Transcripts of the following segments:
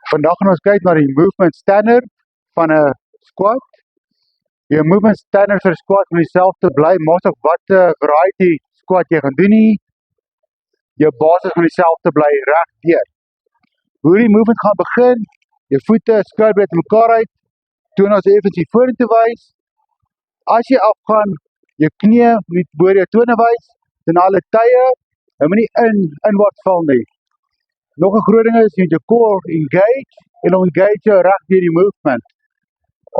Vandag gaan ons kyk na die movement standard van 'n squat. Jou movement standard vir 'n squat moet dieselfde bly, maar of wat variety squat jy gaan doen nie. Jou basis gaan dieselfde bly regdeur. Hoe die movement gaan begin, jou voete skouderbreedte mekaar uit, toon as effens vorentoe wys. As jy afgaan, jou knie moet bo jou tone wys, ten alle tye, jy moet nie inwaarts val nie. Nog 'n groot ding is, jy moet jou core engage, en engage jou reg deur die movement.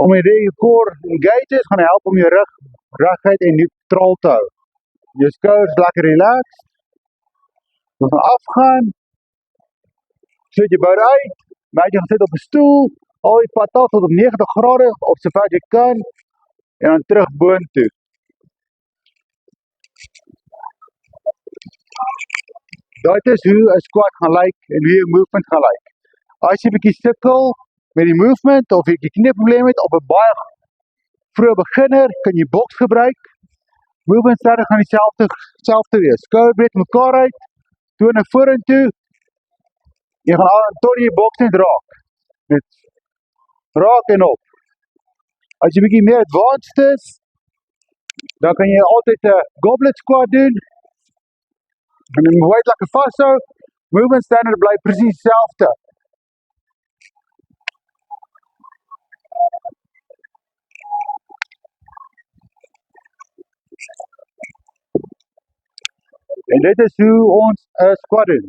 Om jou core engage is, gaan help om jou rug reguit en neutraal te hou. Jou skouers lekker relaxed. Ons gaan afgaan, sit jy buite uit, maak jy gesit op 'n stoel, al die pad af tot op 90 grade, op so ver jy kan, en dan terug boontoe. Dit is hoe 'n squat gaan lyk en hoe 'n movement gaan lyk. As jy bietjie sukkel met die movement of jy knieprobleme het op 'n baie vroeë beginner, kan jy boks gebruik. Movement standaard gaan dieselfde wees. Skouderbreedte mekaar uit, tone vorentoe. Jy gaan aan tot jy boks net raak. Net raak en op. As jy bietjie meer advanced is, dan kan jy altyd 'n goblet squat doen. En jy moet lekker vashou. Movement standard bly presies dieselfde. En dit is hoe ons 'n squat doen.